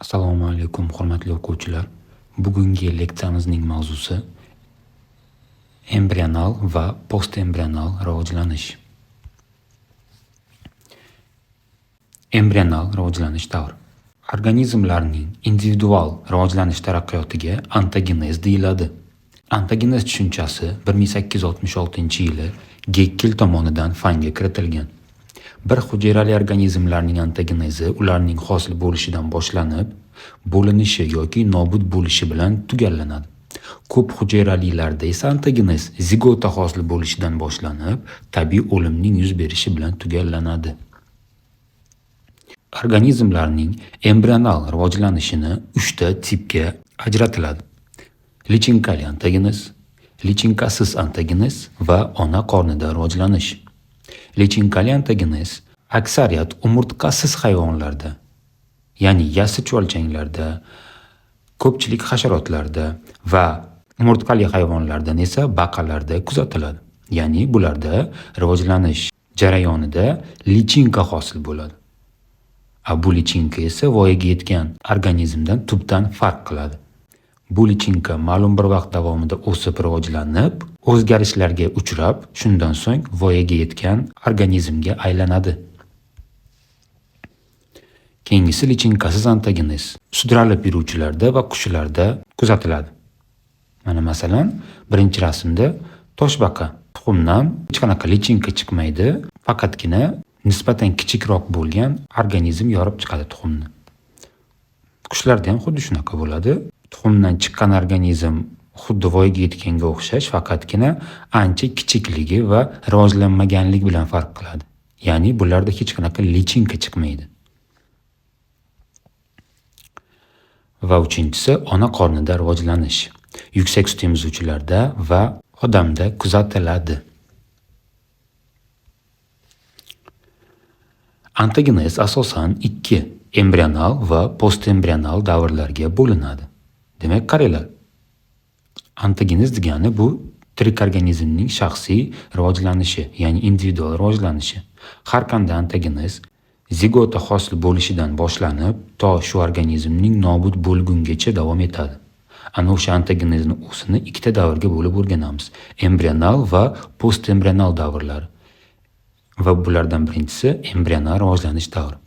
Assalomu alaykum, hurmatli o'quvchilar. Bugungi leksiyamizning mavzusi embrional va postembrional rivojlanish. Embrional rivojlanish davri. Organizmlarning individual rivojlanish taraqqiyotiga ontogenez deyiladi. Ontogenez tushunchasi 1866-yili Gekkel tomonidan fanga kiritilgan. Bir hujayrali organizmlarning ontogenezi ularning hosil bo'lishidan boshlanib, bo'linishi yoki nobud bo'lishi bilan tugallanadi. Ko'p hujayralilarda esa ontogenez zigota hosil bo'lishidan boshlanib, tabiiy o'limning yuz berishi bilan tugallanadi. Organizmlarning embrional rivojlanishini 3 ta tipga ajratiladi. Lichinkali ontogenez, lichinkasiz ontogenez va ona qornida rivojlanish. Lichinkali ontogenez aksariyat umurtqasiz hayvonlarda, ya'ni yassi chuvalchanglarda, ko'pchilik hasharotlarda va umurtqali hayvonlardan esa baqalarda kuzatiladi. Ya'ni bularda rivojlanish jarayonida lichinka hosil bo'ladi. Bu lichinka esa voyaga yetgan organizmdan tubdan farq qiladi. Bu lichinka ma'lum bir vaqt davomida o'sib rivojlanib, o'zgarishlarga uchrab, shundan so'ng voyaga yetgan organizmga aylanadi. Keyingisi lichinkasiz ontogenez. Sudralib yuruvchilarda va qushlarda kuzatiladi. Mana masalan, birinchi rasmda toshbaqa tuxumdan hech qanaqa lichinka chiqmaydi, faqatgina nisbatan kichikroq bo'lgan organizm yorib chiqadi tuxumni. Qushlarda ham xuddi shunaqa bo'ladi. Tuxumdan chiqqan organizm xuddi voyaga yetganga o'xshash, faqatgina ancha kichikligi va rivojlanmaganligi bilan farq qiladi. Ya'ni bularda hech qanaqa lichinka chiqmaydi. Va uchinchisi ona qornida rivojlanish. Yuksak sut emizuvchilarda va odamda kuzatiladi. Ontogenez asosan 2 embrional va postembrional davrlarga bo'linadi. Demak, qaranglar. Ontogenez degani bu tirik organizmning shaxsiy rivojlanishi, ya'ni individual rivojlanishi. Har qanday ontogenez zigota hosil bo'lishidan boshlanib, to shu organizmning nobud bo'lgungacha davom etadi. Ana o'sha ontogenezning o'zini 2 ta davrga bo'lib o'rganamiz: embrional va postembrional davrlar. Va bulardan birinchisi embrional rivojlanish davri.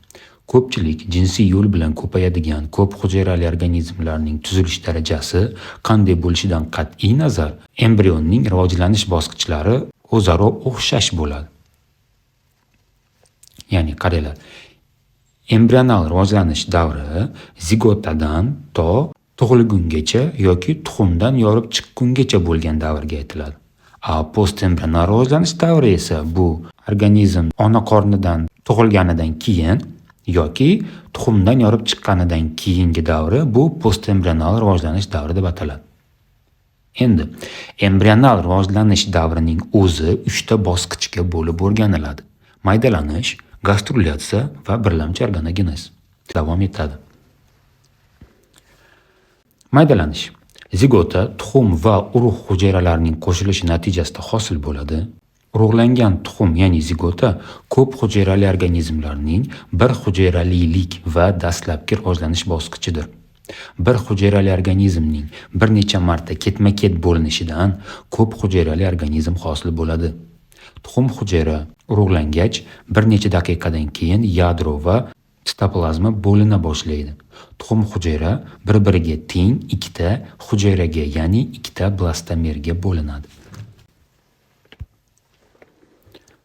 Ko'pchilik jinsiy yo'l bilan ko'payadigan ko'p hujayrali organizmlarning tuzilish darajasi qanday bo'lishidan qat'iy nazar, embrionning rivojlanish bosqichlari o'zaro o'xshash bo'ladi. Ya'ni qaranglar, embrional rivojlanish davri zigotadan to tug'ilgungacha yoki tuxumdan yorib chiqqungacha bo'lgan davrga aytiladi. Postembrional rivojlanish davri esa bu organizm ona qornidan tug'ilganidan keyin yoki tuxumdan yorib chiqqanidan keyingi davri, bu postembrional rivojlanish davri deb ataladi. Endi embrional rivojlanish davrining o'zi 3 ta bosqichga bo'lib o'rganiladi: maydalanish, gastrulyatsiya va birlamchi organogenez. Davom etadi. Maydalanish zigota tuxum va urug' hujayralarining qo'shilishi natijasida hosil bo'ladi. Urug'langan tuxum, ya'ni zigota, ko'p hujayrali organizmlarning bir hujayralilik va dastlabki rivojlanish bosqichidir. Bir hujayrali organizmning bir necha marta ketma-ket bo'linishidan ko'p hujayrali organizm hosil bo'ladi. Tuxum hujayra urug'langach, bir necha daqiqadan keyin yadro va sitoplazma bo'lina boshlaydi. Tuxum hujayra bir-biriga teng 2 ta hujayraga, ya'ni 2 ta blastomerga bo'linadi.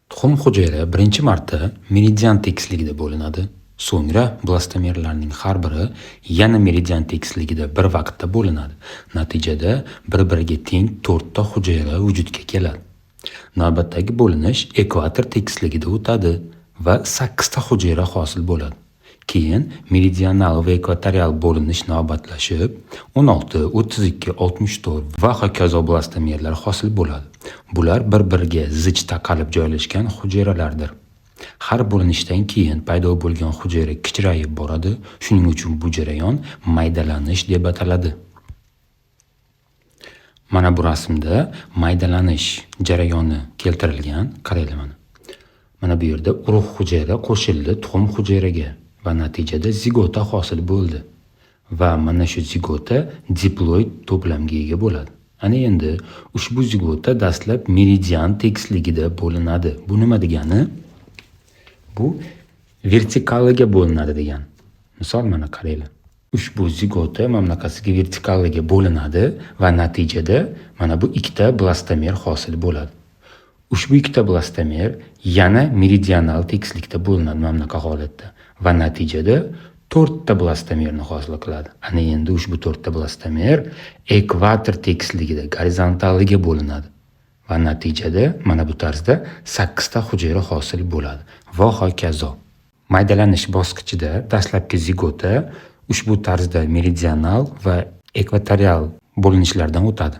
Tuxum hujayra birinchi marta meridian tekisligida bo'linadi. So'ngra blastomerlarning har biri yana meridian tekisligida bir vaqtda bo'linadi. Natijada bir-biriga teng 4 ta hujayra vujudga keladi. Navbatdagi bo'linish ekvator tekisligida o'tadi va 8 ta hujayra hosil bo'ladi. Keyin meridional va ekvatorial bo'linish navbatlashib 16, 32, 64 va hokazo blastomerlar hosil bo'ladi. Bular bir-biriga zich taqalib joylashgan hujayralardir. Har bo'linishdan keyin paydo bo'lgan hujayra kichrayib boradi. Shuning uchun bu jarayon maydalanish deb ataladi. Mana bu rasmda maydalanish jarayoni keltirilgan. Qaranglar mana. Mana bu yerda urug' hujayra qo'shildi tuxum hujayraga va natijada zigota hosil bo'ldi. va mana shu zigota diploid to'plamga ega bo'ladi. Ana endi ushbu zigota dastlab meridian tekisligida bo'linadi. Bu nima degani? Bu vertikaliga bo'linadi degan. Misol mana qaranglar. Ushbu zigota mamlakasiga vertikaliga bo'linadi va natijada mana bu ikkita blastomer hosil bo'ladi. Ushbu ikkita blastomer yana meridional tekislikda bo'linadi mamlakat holatda va natijada 4 ta blastomerni hosil qiladi. Ana endi ushbu 4 ta blastomer ekvator tekisligida gorizontalliga bo'linadi va natijada mana bu tarzda 8 ta hujayra hosil bo'ladi va hokazo. Maydalanish bosqichida dastlabki zigota ushbu tarzda meridional va ekvatorial bo'linishlardan o'tadi.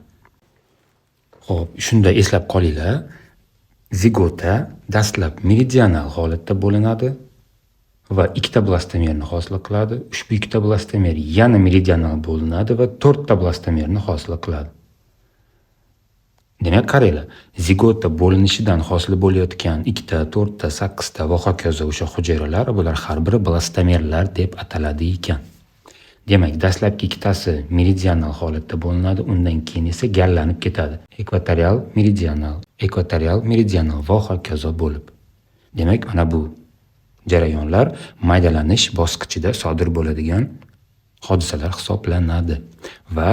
Xo'p, shunda eslab qolinglar. Zigota dastlab meridional holatda bo'linadi va ikkita blastomerni hosil qiladi. Ushbu ikkita blastomer yana meridional bo'linadi va 4 ta blastomerni hosil qiladi. Demak, qaranglar, zigota bo'linishidan hosil bo'layotgan 2 ta, 4 ta, 8 ta va hokazo o'sha hujayralar, bular har biri blastomerlar deb ataladi ekan. Demak, dastlabki ikkitasi meridional holatda bo'linadi, undan keyin esa gallanib ketadi. Ekvatorial meridional va hokazo bo'lib. Demak, mana bu jarayonlar maydalanish bosqichida sodir bo'ladigan hodisalar hisoblanadi va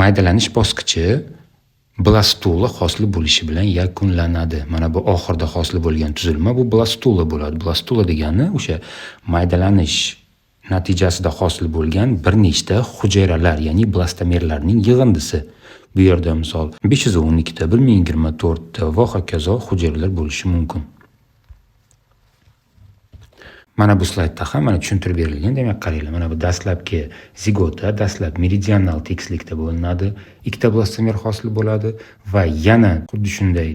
maydalanish bosqichi blastula hosil bo'lishi bilan yakunlanadi. Mana bu oxirida hosil bo'lgan tuzilma bu blastula bo'ladi. Blastula degani o'sha maydalanish natijasida hosil bo'lgan bir nechta hujayralar, ya'ni blastomerlarning yig'indisi. Bu yerda misol 512 ta, 1024 ta va hokazo hujayralar bo'lishi mumkin. Mana bu slaydda ham mana tushuntirib berilgan. Demak, qaranglar, mana bu dastlabki zigota dastlab meridional tekislikda bo'linadi, ikkita blastomer hosil bo'ladi va yana xuddi shunday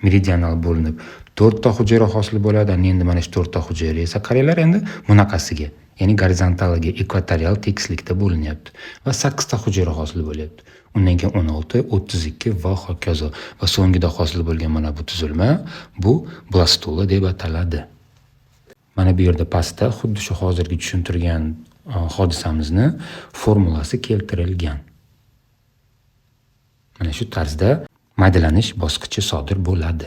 meridional bo'linib 4 ta hujayra hosil bo'ladi. Endi mana shu 4 ta hujayra esa qaranglar endi bunaqasiga, ya'ni gorizontalga, ekvatorial tekislikda bo'linyapti va 8 ta hujayra hosil bo'lyapti. Undan keyin 16, 32 va hokazo va so'ngida hosil bo'lgan mana bu tuzilma bu blastula deb ataladi. Mana bu yerda pastda xuddi shu hozirgi tushuntirgan hodisamizni formulasi keltirilgan. Mana shu tarzda maydalanish bosqichi sodir bo'ladi.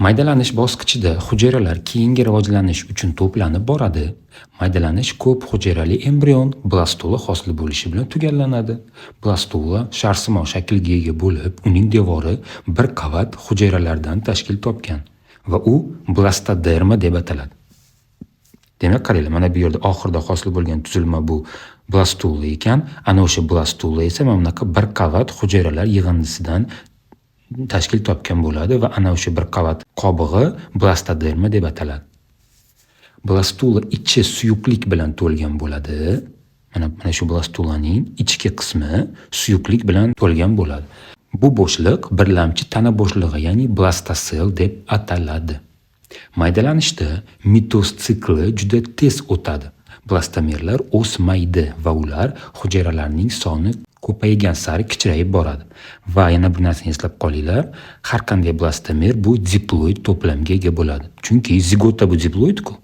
Maydalanish bosqichida hujayralar keyingi rivojlanish uchun to'planib boradi. Maydalanish ko'p hujayrali embrion blastula hosil bo'lishi bilan tugallanadi. Blastula sharsimon shaklga ega bo'lib, uning devori bir qavat hujayralardan tashkil topgan va u blastoderma deb ataladi. Demak, qaranglar, mana bu yerda oxirida hosil bo'lgan tuzilma bu blastula ekan. Ana o'sha blastula esa mamlaqa bir qavat hujayralar yig'indisidan tashkil topgan bo'ladi va ana o'sha bir qavat qobig'i blastoderma deb ataladi. Blastula ichi suyuqlik bilan to'lgan bo'ladi. Mana shu blastulaning ichki qismi suyuqlik bilan to'lgan bo'ladi. Bu bo'shliq birlamchi tana bo'shlig'i, ya'ni blastosel deb ataladi. Maydalanishda mitoz sikli juda tez o'tadi. Blastomerlar o'smaydi va ular hujayralarning soni ko'paygan sari kichrayib boradi. Va yana bir narsani eslab qolinglar, har qanday blastomer bu diploid to'plamga ega bo'ladi. Chunki zigota bu diploid-ku.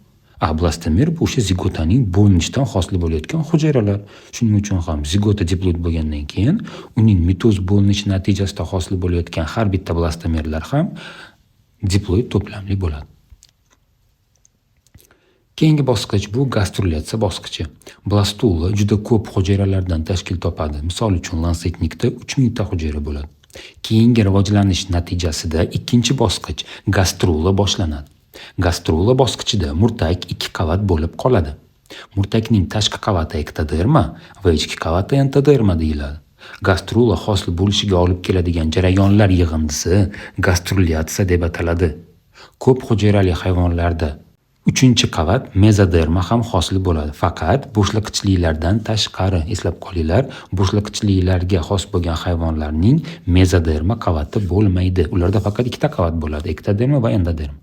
Blastomer bu o'sha zigotaning bo'linishidan hosil bo'layotgan hujayralar. Shuning uchun ham zigota diploid bo'lgandan keyin uning mitoz bo'linishi natijasida hosil bo'layotgan har bitta blastomerlar ham diploid to'plamli bo'ladi. Keyingi bosqich bu gastrulyatsiya bosqichi. Blastula juda ko'p hujayralardan tashkil topadi. Misol uchun lansetnikda 3000 ta hujayra bo'ladi. Keyingi rivojlanish natijasida ikkinchi bosqich gastrula boshlanadi. Gastrula bosqichida murtak 2 qavat bo'lib qoladi. Murtakning tashqi qavati ektoderma va ichki qavati entoderma deyiladi. Gastrula hosil bo'lishiga olib keladigan jarayonlar yig'indisi gastrulyatsiya deb ataladi. Ko'p hujayrali hayvonlarda 3-qavat mezoderma ham hosil bo'ladi. Faqat bo'shliqchiliklardan tashqari, eslab qolinglar, bo'shliqchiliklarga xos bo'lgan hayvonlarning mezoderma qavati bo'lmaydi. Ularda faqat 2 ta qavat bo'ladi, ektoderma va endoderma.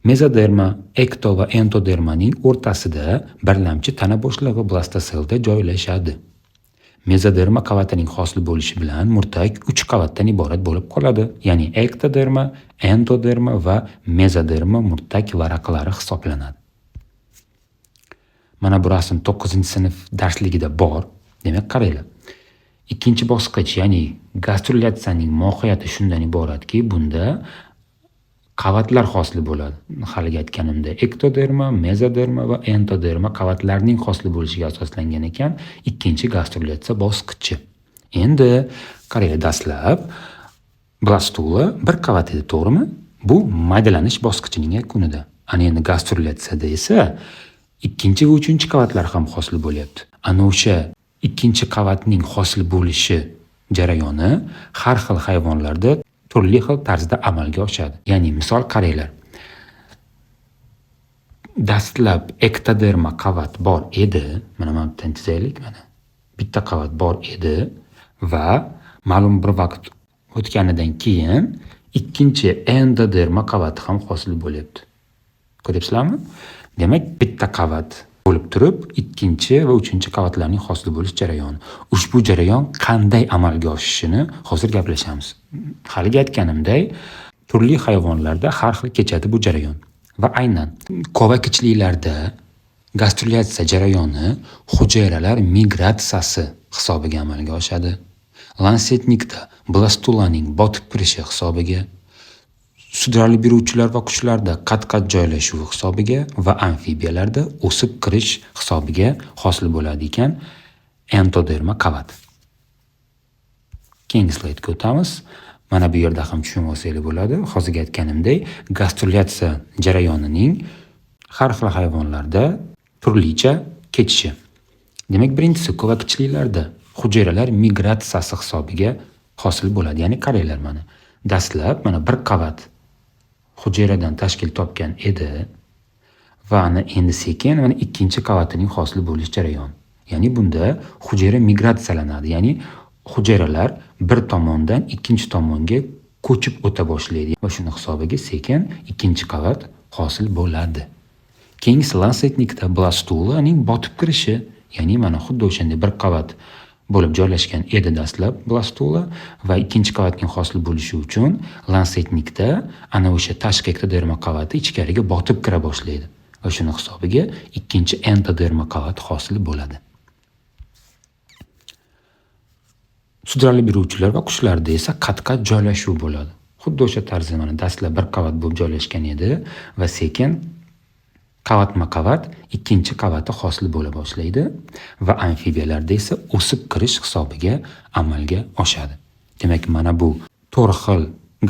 Mezoderma, ekto va entodermaning o'rtasida birlamchi tana bo'shlig'i blastoselda joylashadi. Mezoderma qavatining hosil bo'lishi bilan murtak 3 qavatdan iborat bo'lib qoladi, ya'ni ektoderma, entoderma va mezoderma murtak varaqlari hisoblanadi. Mana bu rasm 9-sinf darsligida bor. Demak, qaranglar. Ikkinchi bosqich, ya'ni gastrulyatsiyaning mohiyati shundan iboratki, bunda qavatlar hosil bo'ladi. Haliga aytganimda ektoderma, mezoderma va entoderma qavatlarning hosil bo'lishiga asoslangan ekan ikkinchi gastrulyatsiya bosqichi. Endi qaranglar, dastlab blastula bir qavat edi, to'g'rimi? Bu maydalanish bosqichining yakunida. Ana endi gastrulyatsiyada esa ikkinchi va uchinchi qavatlar ham hosil bo'lyapti. Ana o'sha ikkinchi qavatning hosil bo'lishi jarayoni har xil hayvonlarda turli xil tarzda amalga oshadi. Ya'ni misol qaranglar. Dastlab ektoderma qavat bor edi. Mana bu yerdan chizaylik mana. Bitta qavat bor edi va ma'lum bir vaqt o'tganidan keyin ikkinchi endoderma qavati ham hosil bo'lyapti. Ko'ryapsizlarmi? Demak, bitta qavat bo'lib turib, ikkinchi va uchinchi qavatlarning hosil bo'lish jarayoni. Ushbu jarayon qanday amalga oshishini hozir gaplashamiz. Haliga aytganimday, turli hayvonlarda har xil kechadi bu jarayon. Va aynan qovakichliklarda gastrulyatsiya jarayoni hujayralar migratsiyasi hisobiga amalga oshadi. Lansetnikda blastulaning botib kirishi hisobiga, sudralib yuruvchilar va qushlarda qat-qat joylashuvi hisobiga va amfibiyalarda o'sib kirish hisobiga hosil bo'ladi ekan entoderma qavat. Keyingi slaydga o'tamiz. Mana bu yerda ham tushunib olsanglar bo'ladi. Hozirga aytganimdek, gastrulyatsiya jarayonining har xil hayvonlarda turlicha kechishi. Demak, birinchisi qovakichliklarda hujayralar migratsiyasi hisobiga hosil bo'ladi. Ya'ni qaranglar mana. Dastlab mana bir qavat hujayradan tashkil topgan edi va ana endi sekin mana ikkinchi qavatining hosil bo'lish jarayoni. Ya'ni bunda hujayra migratsiyalanadi. Ya'ni hujayralar bir tomondan ikkinchi tomonga ko'chib o'ta boshlaydi va shuni hisobiga sekin ikkinchi qavat hosil bo'ladi. Keyingisi lansetnikda blastulaning botib kirishi, ya'ni mana xuddi o'shanday bir qavat bo'lib joylashgan edi dastlab blastula va ikkinchi qavatning hosil bo'lishi uchun lansetnikda ana o'sha tashqi ektoderma qavati ichkariga botib kira boshlaydi va shuni hisobiga ikkinchi entoderma qavat hosil bo'ladi. Sudralib yuruvchilar va qushlarda esa qat-qat joylashuv bo'ladi. Xuddi o'sha tarzda mana dastlab bir qavat bo'lib joylashgan edi va sekin qavatma-qavat ikkinchi qavati hosil bo'la boshlaydi va amfibiyalarda esa o'sib kirish hisobiga amalga oshadi. Demak, mana bu 4 xil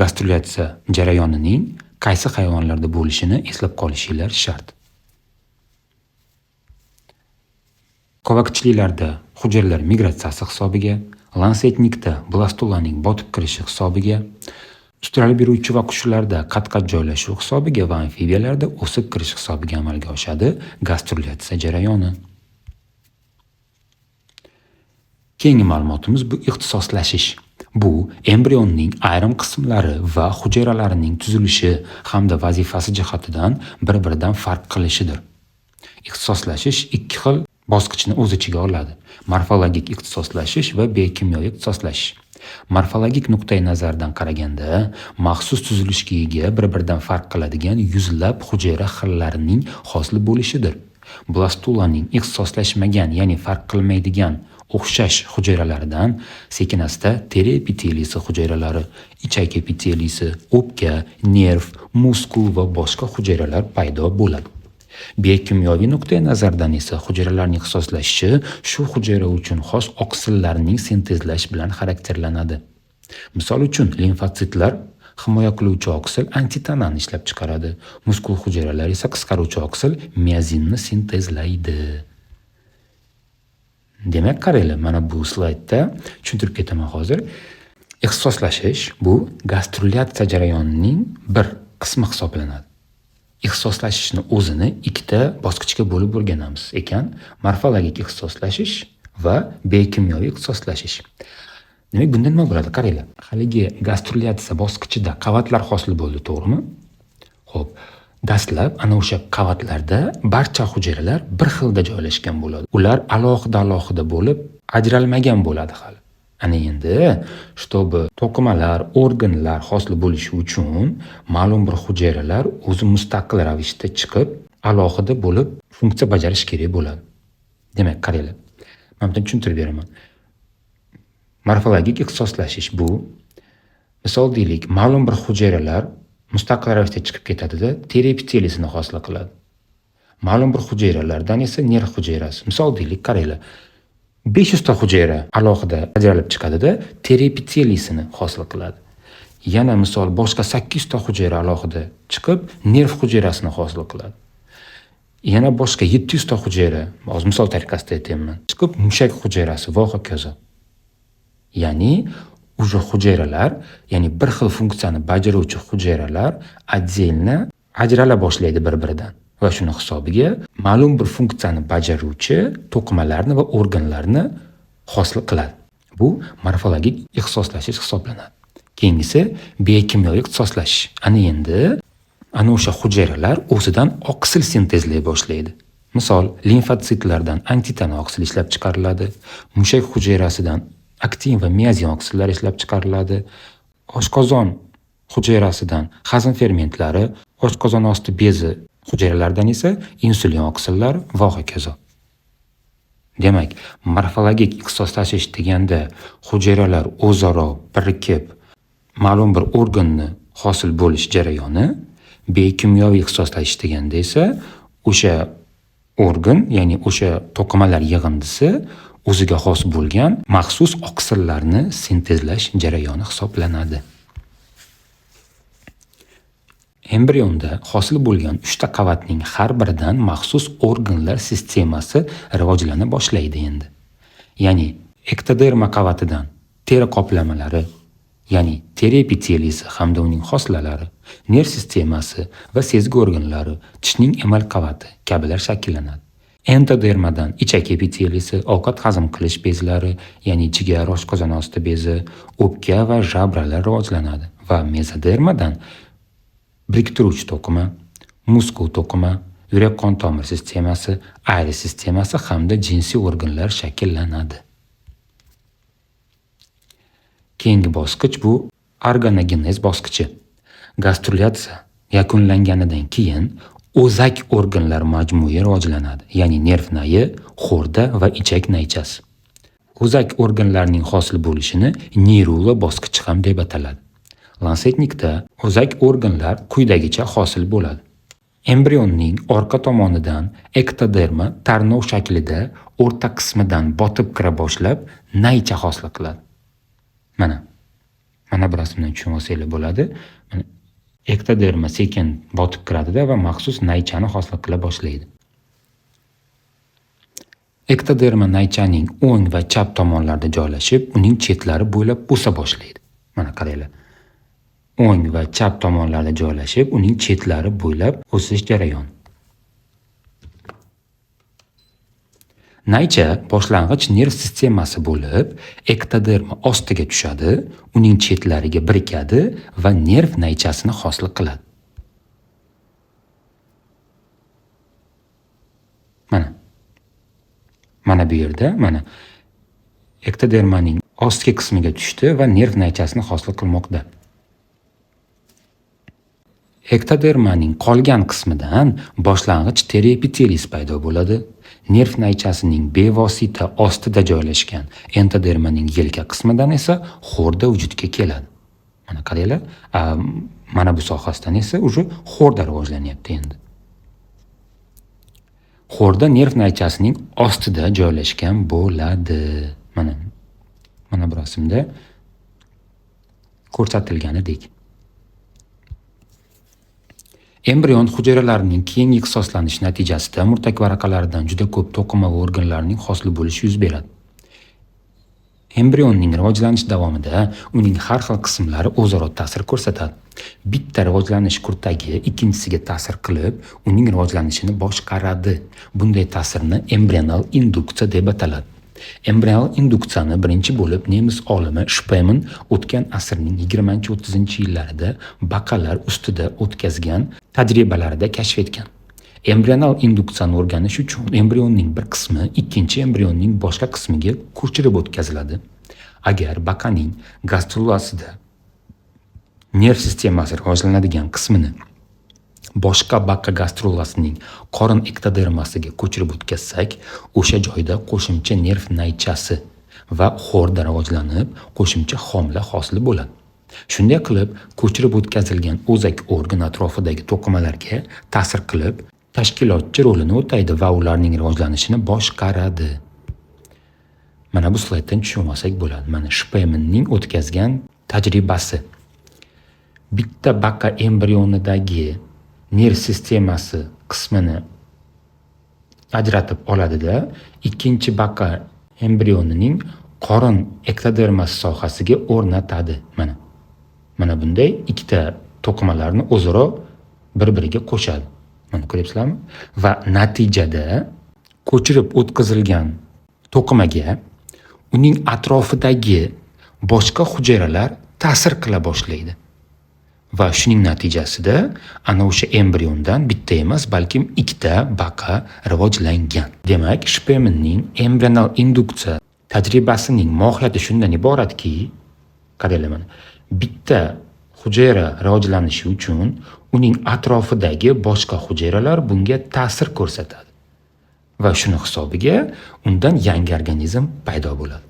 gastrulyatsiya jarayonining qaysi hayvonlarda bo'lishini eslab qolishinglar shart. Qovakichliklarda hujayralar migratsiyasi hisobiga, lansetnikda blastulaning botib kirishi hisobiga, sudralib yuruvchi va qushlarda qat-qat joylashuv hisobiga va amfibiyalarda o'sib kirish hisobiga amalga oshadi gastrulyatsiya jarayoni. Keyingi ma'lumotimiz bu ixtisoslashish. Bu embrionning ayrim qismlari va hujayralarining tuzilishi hamda vazifasi jihatidan bir-biridan farq qilishidir. Ixtisoslashish 2 xil bosqichni o'z ichiga oladi. Morfologik ixtisoslashish va biokimyoviy ixtisoslashish. Morfologik nuqtai nazardan qaraganda, maxsus tuzilishga ega bir-biridan farq qiladigan yuzlab hujayra xillarining hosil bo'lishidir. Blastulaning ixtisoslashmagan, ya'ni farq qilmaydigan o'xshash hujayralaridan sekin-asta teri epiteliysi hujayralari, ichak epiteliysi, o'pka, nerv, muskul va boshqa hujayralar paydo bo'ladi. Biokimyoviy nuqtai nazardan esa hujayralarning ixtisoslashishi shu hujayra uchun xos oksillarning sintezlash bilan xarakterlanadi. Misol uchun, limfositlar himoya qiluvchi oksil antitenani ishlab chiqaradi. Muskul hujayralar esa qisqaruvchi oksil miazinni sintezlaydi. Demak, qaranglar, mana bu slaydda tushuntirib ketaman hozir. Ixtisoslashish bu gastrulyatsiya jarayonining bir qismi hisoblanadi. Ixtisoslashishni o'zini 2ta bosqichga bo'lib o'rganamiz ekan, morfologik ixtisoslashish va biokimyoviy ixtisoslashish. Demak, bunda nima bo'ladi? Qaranglar. Haligi gastrulyatsiya bosqichida qavatlar hosil bo'ldi, to'g'rimi? Xo'p, dastlab ana o'sha qavatlarda barcha hujayralar bir xilda joylashgan bo'ladi. Ular alohida bo'lib ajralmagan bo'ladi hali. Ana endi, чтобы to'qimalar, organlar hosil bo'lishi uchun ma'lum bir hujayralar o'zi mustaqil ravishda chiqib, alohida bo'lib funksiya bajarish kerak bo'ladi. Demak, qaranglar. Men bundan tushuntirib beraman. Morfologik ixtisoslashish bu, misol deylik, ma'lum bir hujayralar mustaqil ravishda chiqib ketadi-da, teri epiteliyasini hosil qiladi. Ma'lum bir hujayralardan esa nerv hujayrasi. Misol deylik, qaranglar. 500 ta hujayra alohida ajralib chiqadi-da, teri epiteliyasini hosil qiladi. Yana misol boshqa 800 ta hujayra alohida chiqib, nerv hujayrasini hosil qiladi. Yana boshqa 700 ta hujayra, hozir misol tariqasida aytayman, chiqib mushak hujayrasi va hokazo. Ya'ni o'sha hujayralar, ya'ni bir xil funksiyani bajaruvchi hujayralar отдельно ajrala boshlaydi bir-biridan va shuni hisobiga ma'lum bir funksiyani bajaruvchi to'qimalarni va organlarni hosil qiladi. Bu morfologik ixtisoslashish hisoblanadi. Keyingisi biokimyoviy ixtisoslashish. Ana o'sha hujayralar o'zidan oqsil sintezlay boshlaydi. Misol, limfotsitlardan antitana oqsil ishlab chiqariladi, mushak hujayrasidan aktin va miozin oqsillar ishlab chiqariladi, oshqozon hujayrasidan hazm fermentlari, oshqozon osti bezi hujayralaridan esa insulin oqsillar va hokazo. Demak, morfologik ixtisoslashish deganda hujayralar o'zaro birikib ma'lum bir organni hosil bo'lish jarayoni, biokimyoviy ixtisoslashish deganda esa o'sha organ, ya'ni o'sha to'qimalar yig'indisi o'ziga xos bo'lgan maxsus oqsillarni sintezlash jarayoni hisoblanadi. Embrionda hosil bo'lgan 3 ta qavatning har biridan maxsus organlar sistemasi rivojlana boshlaydi endi. Ya'ni ektoderma qavatidan teri qoplamalari, ya'ni teri epiteliyasi hamda uning hoslalari, nerv sistemasi va sezgi organlari, tishning emal qavati kabilar shakllanadi. Endodermadan ichak epiteliyasi, ovqat hazm qilish bezlari, ya'ni jigar, oshqozon osti bezi, o'pka va jabralar rivojlanadi va mezodermadan biriktiruvchi to'qima, muskul to'qima, yurak qon tomir sistemasi, ayris sistemasi hamda jinsiy organlar shakllanadi. Keyingi bosqich bu organogenez bosqichi. Gastrulyatsiya yakunlanganidan keyin o'zak organlar majmui rivojlanadi, ya'ni nerv nayi, xo'rda va ichak naychasi. O'zak organlarning hosil bo'lishini neyrula bosqichi ham deb ataladi. Lancetnikda o'zak organlar quyidagicha hosil bo'ladi. Embrionning orqa tomonidan ektoderma tarnov shaklida o'rta qismidan botib kira boshlab naycha hosil qiladi. Mana bir rasmdan tushunib olsanglar bo'ladi. Ektoderma sekin botib kiradi-da va maxsus naychani hosil qila boshlaydi. Ektoderma naychaning o'ng va chap tomonlarida joylashib, uning chetlari bo'ylab o'sa boshlaydi. Mana qaranglar. O'ng va chap tomonlarida joylashib, uning chetlari bo'ylab o'sish jarayoni. Naycha boshlang'ich nerv sistemasi bo'lib, ektoderma ostiga tushadi, uning chetlariga birikadi va nerv naychasini hosil qiladi. Mana bu yerda ektodermaning ostki qismiga tushdi va nerv naychasini hosil qilmoqda. Ektodermaning qolgan qismidan boshlang'ich teri epiteliyasi paydo bo'ladi. Nerv naychasining bevosita ostida joylashgan endodermaning yelka qismidan esa xo'rda vujudga keladi. Mana qaranglar, mana bu sohasidan esa уже xo'rda rivojlanyapti endi. Xo'rda nerv naychasining ostida joylashgan bo'ladi. Mana bu rasmda ko'rsatilganidek. Embrion hujayralarining keyingi ixtisoslanishi natijasida murtak varaqalaridan juda ko'p to'qima va organlarning hosil bo'lishi yuz beradi. Embrionning rivojlanish davomida uning har xil qismlari o'zaro ta'sir ko'rsatadi. Bitta rivojlanish kurtagi ikkinchisiga ta'sir qilib, uning rivojlanishini boshqaradi. Bunday ta'sirni embrional induksiya deb ataladi. Embrional induksiyani birinchi bo'lib nemis olimi Spemann o'tgan asrning 20-30-yillarida baqalar ustida o'tkazgan tajribalarida kashf etgan. Embrional induksiyani o'rganish uchun embrionning bir qismi ikkinchi embrionning boshqa qismiga ko'chirib o'tkaziladi. Agar baqaning gastrulasida nerv sistemasi rivojlanadigan qismini boshqa bakka gastrulasining qorin ektodermasiga ko'chirib o'tkazsak, o'sha joyda qo'shimcha nerv naychasi va xo'rda rivojlanib, qo'shimcha homila hosil bo'ladi. Shunday qilib, ko'chirib o'tkazilgan o'zak organ atrofidagi to'qimalarga ta'sir qilib, tashkilotchi rolini o'taydi va ularning rivojlanishini boshqaradi. Mana bu slayddan tushunib olsak bo'ladi. Mana Shpeminning o'tkazgan tajribasi. Bitta bakka embrionidagi nerv sistemasi qismini ajratib oladida, ikkinchi bakka embrionining qorin ektodermasi sohasiga o'rnatadi. Mana bunday ikkita to'qimalarni o'zaro bir-biriga qo'shadi. Mana ko'ryapsizlarmi? Va natijada ko'chirib o'tkazilgan to'qimaga uning atrofidagi boshqa hujayralar ta'sir qila boshlaydi. Va shuning natijasida ana o'sha embriondan bitta emas, balkim ikkita baqa rivojlangan. Demak, Shpeminning embrional induksiya tajribasining mohiyati shundan iboratki, qaranglar mana, bitta hujayra rivojlanishi uchun uning atrofidagi boshqa hujayralar bunga ta'sir ko'rsatadi. Va shuni hisobiga undan yangi organizm paydo bo'ladi.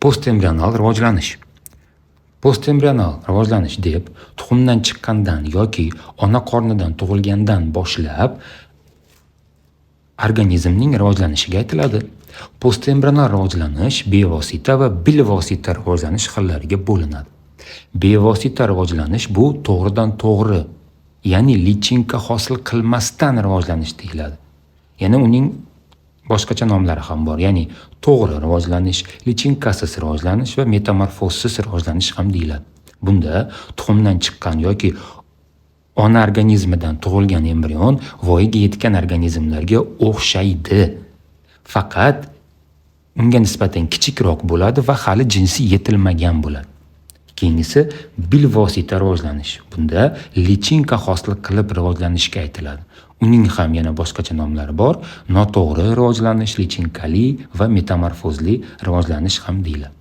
Postembrional rivojlanish. Postembrional rivojlanish deb tuxumdan chiqqandan yoki ona qornidan tug'ilgandan boshlab organizmning rivojlanishiga aytiladi. Postembrional rivojlanish bevosita va bilvosita rivojlanish xillariga bo'linadi. Bevosita rivojlanish bu to'g'ridan to'g'ri, ya'ni lichinka hosil qilmasdan rivojlanish deyiladi. Yana uning boshqacha nomlari ham bor, ya'ni to'g'ri rivojlanish, lichinkasiz rivojlanish va metamorfozsiz rivojlanish ham deyiladi. Bunda tuxumdan chiqqan yoki ona organizmidan tug'ilgan embrion voyaga yetgan organizmlarga o'xshaydi. Faqat unga nisbatan kichikroq bo'ladi va hali jinsi yetilmagan bo'ladi. Keyingisi bilvosita rivojlanish. Bunda lichinka hosil qilib rivojlanishga aytiladi. Uning ham yana boshqacha nomlari bor. Noto'g'ri rivojlanish, lichinkali va metamorfozli rivojlanish ham deyiladi.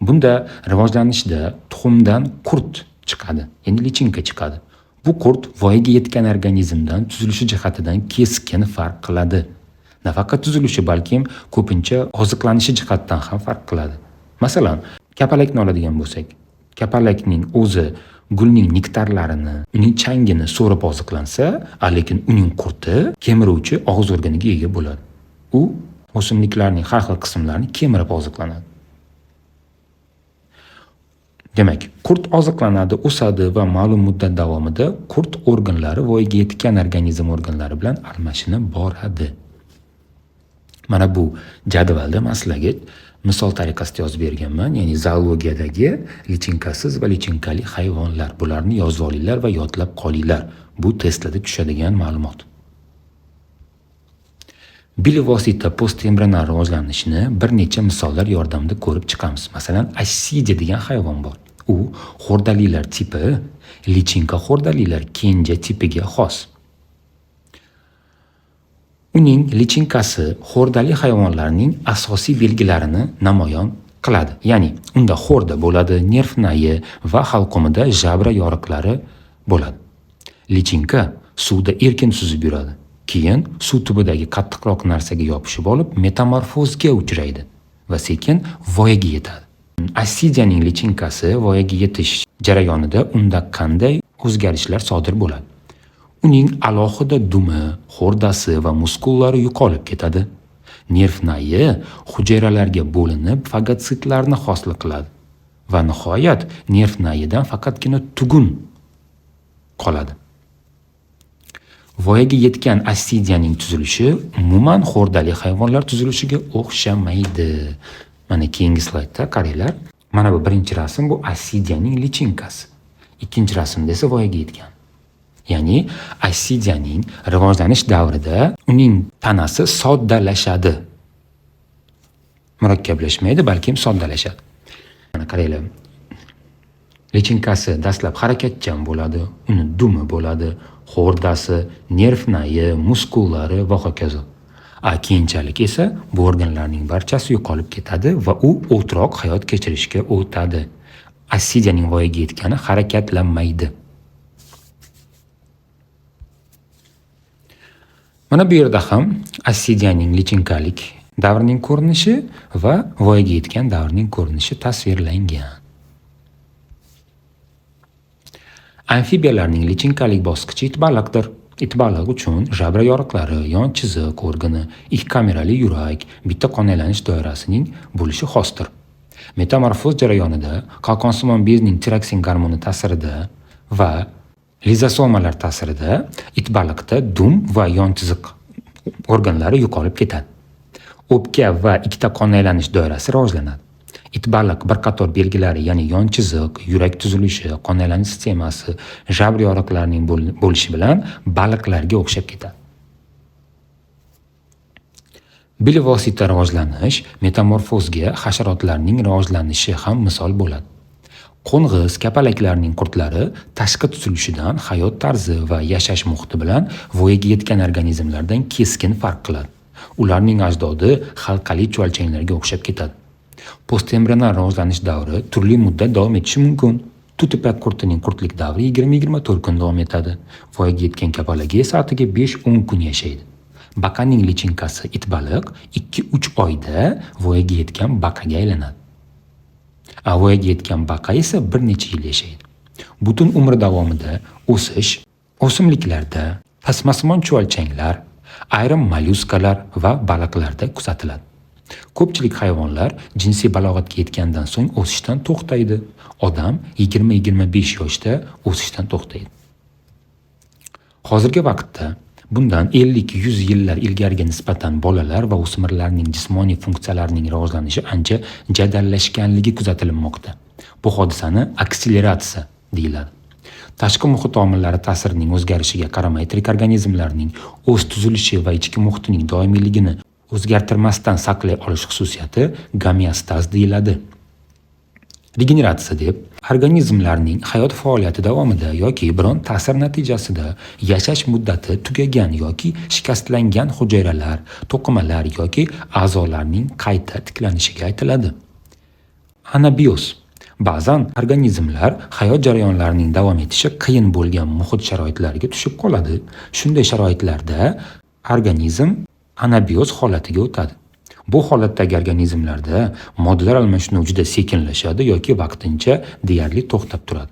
Bunda rivojlanishda tuxumdan qurt chiqadi, ya'ni lichinka chiqadi. Bu qurt voyaga yetgan organizmdan tuzilishi jihatidan keskin farq qiladi. Nafaqat tuzilishi, balkim ko'pincha oziqlanishi jihatdan ham farq qiladi. Masalan, kapalakni oladigan bo'lsak, kapalakning o'zi gulning nektarlarini, uning changini so'rib oziqlansa, lekin uning qurti kemiruvchi og'iz organiga ega bo'ladi. U o'simliklarning har xil qismlarini kemirib oziqlanadi. Demak, qurt oziqlanadi, o'sadi va ma'lum muddat davomida qurt organlari voyaga yetgan organizm organlari bilan almashinib boradi. Mana bu jadvalda sizlarga misol tariqasida yozib berganman, ya'ni zoologiyadagi lichinkasiz va lichinkali hayvonlar. Bularni yozib olinglar va yodlab qolinglar. Bu testlarda tushadigan ma'lumot. Bilvosita postembrional rivojlanishni bir necha misollar yordamida ko'rib chiqamiz. Masalan, assidiya degan hayvon bor. U xo'rdalilar tipi, lichinka xo'rdalilar kenja tipiga xos. Uning lichinkasi xo'rdali hayvonlarning asosiy belgilarini namoyon qiladi. Ya'ni unda xo'rda bo'ladi, nerv nayi va halqumida jabra yoriqlari bo'ladi. Lichinka suvda erkin suzib yuradi. Keyin suv tubidagi qattiqroq narsaga yopishib olib, metamorfozga uchraydi va sekin voyaga yetadi. Assidiyaning lichinkasi voyaga yetish jarayonida unda qanday o'zgarishlar sodir bo'ladi? Uning alohida dumi, xo'rdasi va muskullari yo'qolib ketadi. Nerv nayi hujayralarga bo'linib, fagotsitlarni hosil qiladi va nihoyat nerv nayidan faqatgina tugun qoladi. Voyaga yetgan assidiyaning tuzilishi umuman xo'rdali hayvonlar tuzilishiga o'xshamaydi. Mana keyingi slaydda qaranglar. Mana bu birinchi rasm, bu assidiyaning lichinkasi. Ikkinchi rasmda esa voyaga yetgan. Ya'ni assidiyaning rivojlanish davrida uning tanasi soddalashadi. Murakkablashmaydi, balkim soddalashadi. Mana qaranglar. Lichinkasi dastlab harakatchan bo'ladi, uni dumi bo'ladi, xo'rdasi, nerv nayi, muskullari va hokazo. Keyinchalik esa bu organlarning barchasi yo'qolib ketadi va u o'troq hayot kechirishga o'tadi. Assidiyaning voyaga yetgani harakatlanmaydi. Mana bu yerda ham assidiyaning lichenkalik davrining ko'rinishi va voyaga yetgan davrning ko'rinishi tasvirlangan. Amfibiyalarning lichenkalik bosqichi itbaliqdir. Itbaliq uchun jabra yoriqlari, yon chiziq organi, ikki kamerali yurak, bitta qon aylanish doirasining bo'lishi xosdir. Metamorfoz jarayonida qalqonsimon bezning tiroksin gormoni ta'sirida va lizosomalar ta'sirida itbaliqda dum va yon chiziq organlari yo'qolib ketadi. O'pka va ikkita qon aylanish doirasi rivojlanadi. Itbaliq bir qator belgilari, ya'ni yon chiziq, yurak tuzilishi, qon aylanish sistemasi, jabr yoriqlarining bo'lishi bilan baliqlarga o'xshab ketadi. Bilvosita rivojlanish metamorfozga hasharotlarning rivojlanishi ham misol bo'ladi. Qo'ng'iz kapalaklarning qurtlari tashqi tuzilishidan, hayot tarzi va yashash muhiti bilan voyaga yetgan organizmlardan keskin farq qiladi. Ularning ajdodi halqali chuvalchanglarga o'xshab ketadi. Postembrional rivojlanish davri turli muddat davom etishi mumkin. Tutipak qurtining qurtlik davri 20-24 kun davom etadi. Voyaga yetgan kapalagi esa atigi 5-10 kun yashaydi. Baqaning lichenkasi itbaliq 2-3 oyda voyaga yetgan baqaga aylanadi. Voyaga yetgan baqa esa bir necha yil yashaydi. Butun umr davomida o'sish o'simliklarda, tasmasimon chuvalchanglar, ayrim mollyuskalar va baliqlarda kuzatiladi. Ko'pchilik hayvonlar jinsiy balog'atga yetgandan so'ng o'sishdan to'xtaydi. Odam 20-25 yoshda o'sishdan to'xtaydi. Hozirgi vaqtda bundan 50-100 yillar ilgariga nisbatan bolalar va o'smirlarning jismoniy funksiyalarining rivojlanishi ancha jadallashganligi kuzatilmoqda. Bu hodisani akseleratsiya deyiladi. Tashqi muhit omillari ta'sirining o'zgarishiga qaramay tirik organizmlarning o'z tuzilishi va ichki muhitining doimiyligini o'zgartirmasdan saqlay olish xususiyati gomeostaz deyiladi. Regeneratsiya deb organizmlarning hayot faoliyati davomida yoki biron ta'sir natijasida yashash muddati tugagan yoki shikastlangan hujayralar, to'qimalar yoki a'zolarning qayta tiklanishiga aytiladi. Anabioz. Ba'zan organizmlar hayot jarayonlarining davom etishi qiyin bo'lgan muhit sharoitlariga tushib qoladi. Shunday sharoitlarda organizm anabioz holatiga o'tadi. Bu holatdagi organizmlarda moddalar almashinuvi juda sekinlashadi yoki vaqtincha deyarli to'xtab turadi.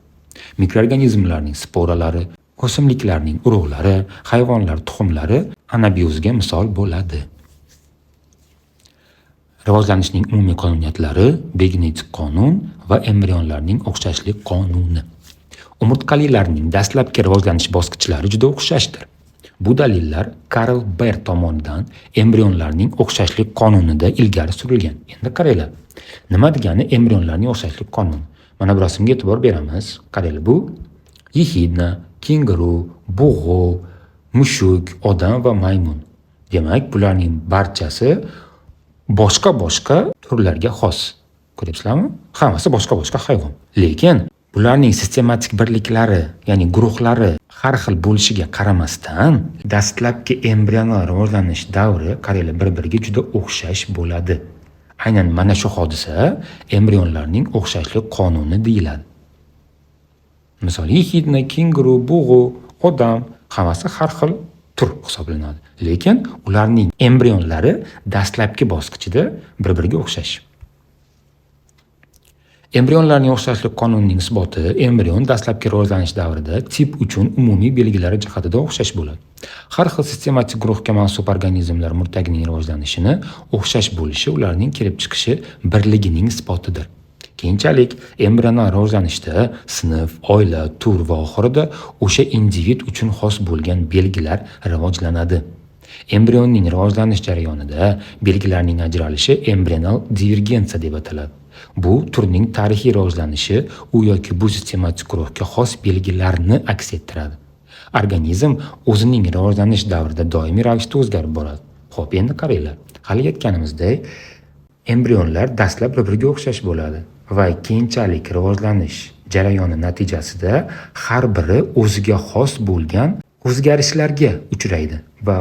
Mikroorganizmlarning sporalari, o'simliklarning urug'lari, hayvonlar tuxumlari anabiozga misol bo'ladi. Rivojlanishning umumiy qonuniyatlari, genetik qonun va embrionlarning o'xshashlik qonuni. Umurtqalilarning dastlabki rivojlanish bosqichlari juda o'xshashdir. Bu dalillar Karl Baer tomonidan embrionlarning o'xshashlik qonunida ilgari surilgan. Endi qaranglar. Nima degani embrionlarning o'xshashlik qonuni? Mana bu rasmga e'tibor beramiz. Qaranglar, bu yehidna, kenguru, bug'u, mushuk, odam va maymun. Demak, bularning barchasi boshqa turlarga xos. Ko'ryapsizlarmi? Hammasi boshqa hayvon. Lekin bularning sistematik birliklari, ya'ni guruhlari har xil bo'lishiga qaramasdan, dastlabki embrional rivojlanish davri qaranglar bir-biriga juda o'xshash bo'ladi. Aynan mana shu hodisa embrionlarning o'xshashlik qonuni deyiladi. Misol, yehidna, kenguru, bug'u, odam hammasi har xil tur hisoblanadi. Lekin ularning embrionlari dastlabki bosqichida bir-biriga o'xshash. Embrionlarning o'xshashlik qonunining isboti embrion dastlabki rivojlanish davrida tip uchun umumiy belgilari jihatida o'xshash bo'ladi. Har xil sistematik guruhga mansub organizmlar murtagining rivojlanishini o'xshash bo'lishi ularning kelib chiqishi birligining isbotidir. Keyinchalik embrional rivojlanishda sinf, oila, tur va oxirida o'sha individ uchun xos bo'lgan belgilar rivojlanadi. Embrionning rivojlanish jarayonida belgilarning ajralishi embrional divergensiya deb ataladi. Bu turning tarixiy rivojlanishi u yoki bu sistematik guruhga xos belgilarni aks ettiradi. Organizm o'zining rivojlanish davrida doimiy ravishda o'zgarib boradi. Xo'p, endi qaranglar. Hali aytganimizdek, embrionlar dastlab bir-biriga o'xshash bo'ladi va keyinchalik rivojlanish jarayoni natijasida har biri o'ziga xos bo'lgan o'zgarishlarga uchraydi va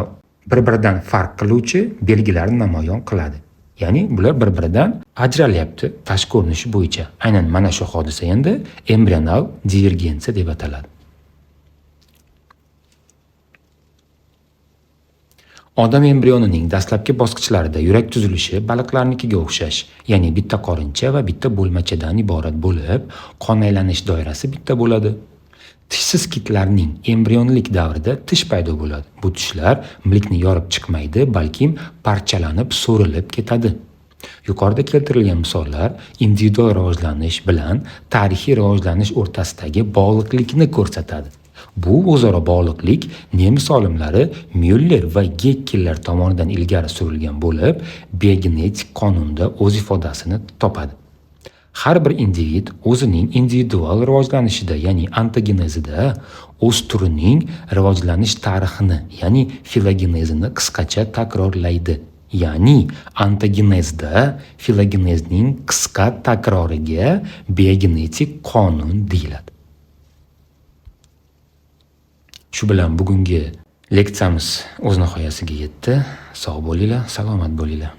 bir-biridan farq qiluvchi belgilarni namoyon qiladi. Ya'ni bular bir-biridan ajralyapti tashqi ko'rinishi bo'yicha. Aynan mana shu hodisa endi embrional divergensiya deb ataladi. Odam embrionining dastlabki bosqichlarida yurak tuzilishi baliqlarnikiga o'xshash, ya'ni bitta qorincha va bitta bo'lmachadan iborat bo'lib, qon aylanish doirasi bitta bo'ladi. Tishsiz kitlarning embrionlik davrida tish paydo bo'ladi. Bu tishlar milkni yorib chiqmaydi, balki parchalanib, so'rilib ketadi. Yuqorida keltirilgan misollar individual rivojlanish bilan tarixiy rivojlanish o'rtasidagi bog'liqlikni ko'rsatadi. Bu o'zaro bog'liqlik nemis olimlari Myuller va Gekkeler tomonidan ilgari surilgan bo'lib, biogenetik qonunda o'z ifodasini topadi. Har bir individ o'zining individual rivojlanishida, ya'ni ontogenezida o'z turining rivojlanish tarixini, ya'ni filogenezini qisqacha takrorlaydi. Ya'ni ontogenezda filogenezning qisqa takroriga biogenetik qonun deyiladi. Shu bilan bugungi leksiyamiz o'z nihoyasiga yetdi. Sog' bo'linglar, salomat bo'linglar.